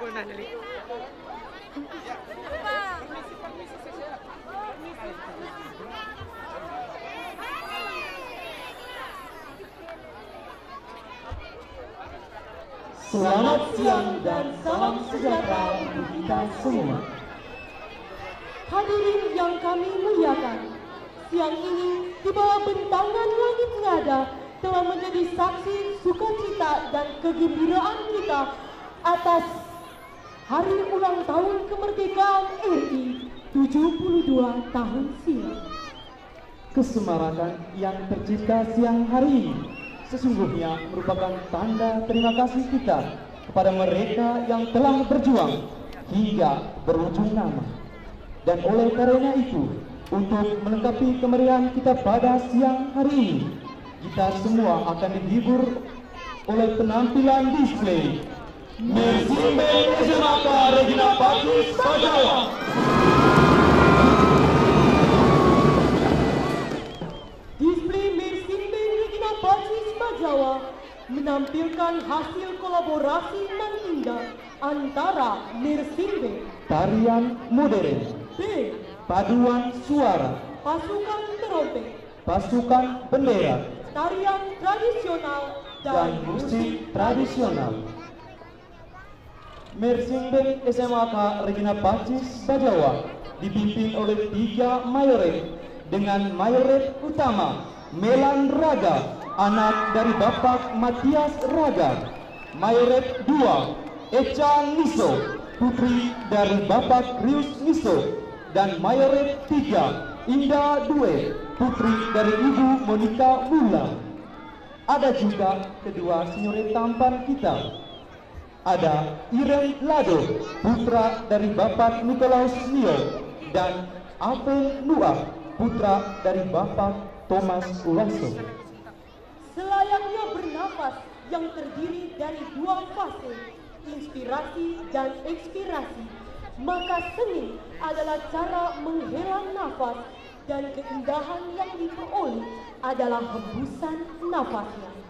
Selamat siang dan salam sejahtera untuk kita semua. Hadirin yang kami muliakan, siang ini di bawah bentangan langit ngada telah menjadi saksi sukacita dan kegembiraan kita atas hari ulang tahun kemerdekaan RI 72 tahun silam. Kesemarakan yang tercipta siang hari ini sesungguhnya merupakan tanda terima kasih kita kepada mereka yang telah berjuang hingga berujung nama. Dan oleh karena itu, untuk melengkapi kemeriahan kita pada siang hari ini, kita semua akan dihibur oleh penampilan display Mersimbe SMK Regina Pacis Bajawa. Display Mersimbe Regina Pacis Bajawa menampilkan hasil kolaborasi nan indah antara Mersimbe, tarian modern, B, paduan suara, pasukan trompet, pasukan bendera, tarian tradisional, dan musik tradisional. Mersimbe SMK Regina Pacis Bajawa dipimpin oleh 3 mayoret dengan mayoret utama Melan Raga, anak dari Bapak Matias Raga. Mayoret 2 Echa Niso, putri dari Bapak Rius Niso. Dan mayoret 3 Indah Due, putri dari Ibu Monika Mula. Ada juga kedua senyoret tampan kita. Ada Irene Lado, putra dari Bapak Nikolaus Nio, dan Avel Nuah, putra dari Bapak Thomas Ulaso. Selayaknya bernafas yang terdiri dari 2 fase, inspirasi dan ekspirasi, maka seni adalah cara menghela nafas dan keindahan yang diperoleh adalah hembusan nafasnya.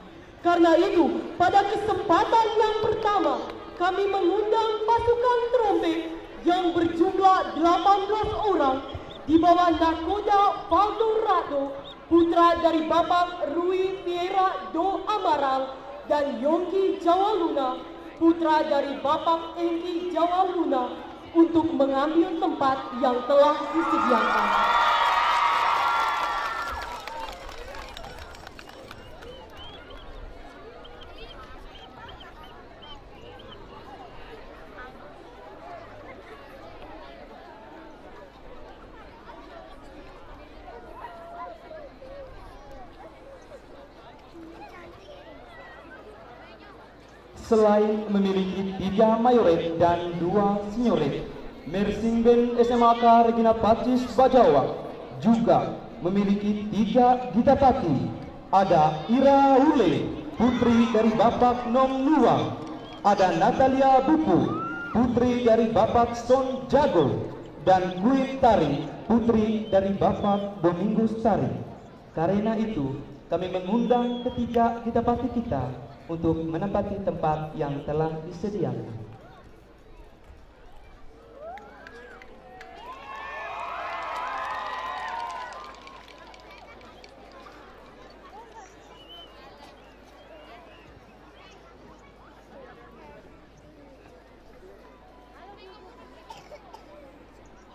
Karena itu, pada kesempatan yang pertama, kami mengundang pasukan trompet yang berjumlah 18 orang di bawah nakoda Valdo Rado, putra dari Bapak Rui Piera do Amaral, dan Yongki Jawa Luna, putra dari Bapak Engki Jawa Luna, untuk mengambil tempat yang telah disediakan. Selain memiliki 3 mayoret dan 2 senyoret, Mersimbe SMK Regina Pacis Bajawa juga memiliki 3 gitapati. Ada Ira Hule, putri dari Bapak Nom Nuang. Ada Natalia Buku, putri dari Bapak Son Jago. Dan Queen Tari, putri dari Bapak Domingus Tari. Karena itu, kami mengundang ketiga gitapati kita untuk menempati tempat yang telah disediakan.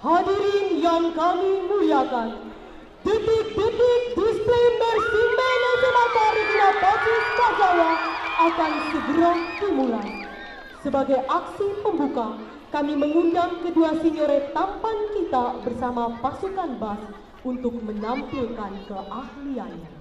Hadirin yang kami muliakan, detik-detik display Mersimbe SMK Regina Pacis Bajawa akan segera dimulai. Sebagai aksi pembuka, kami mengundang kedua senyoret tampan kita bersama pasukan bas untuk menampilkan keahliannya.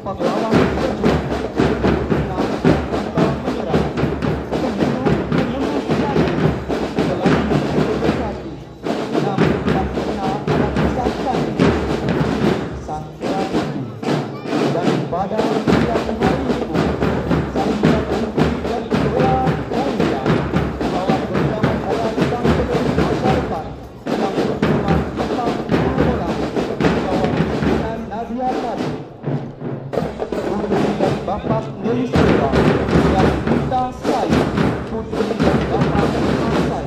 pahlawan berjuang dengan tanpa menyerah, pembunuh menembus jalan selain berprestasi, namun tak pernah ada kesatuan sang itu. Dan pada siang hari itu, saya berhenti dan berdoa mulia bahwa bersama saya sang pemilik masyarakat yang bernama Imam Nurullah bahwa pimpinan Nadia tadi putri dan bapak Nelisera yang kita saya putri dan bapak Masai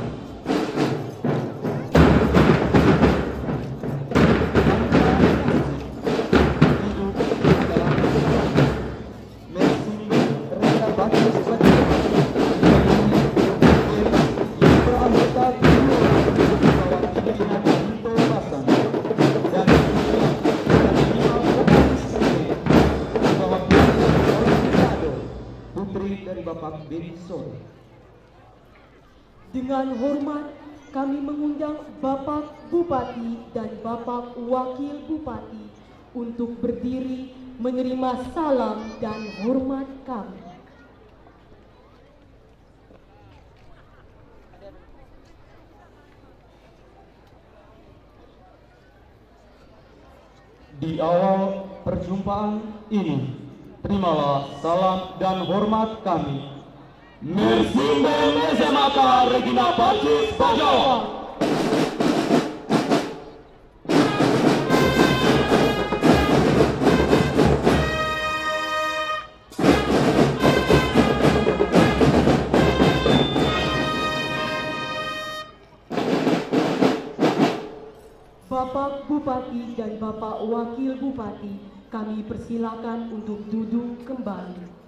dari Bapak Beni Sore. Dengan hormat kami mengundang Bapak Bupati dan Bapak Wakil Bupati untuk berdiri menerima salam dan hormat kami. Di awal perjumpaan ini, terimalah salam dan hormat kami. Merci Maka Regina Pacis Bajawa. Bapak Bupati dan Bapak Wakil Bupati, kami persilakan untuk duduk kembali.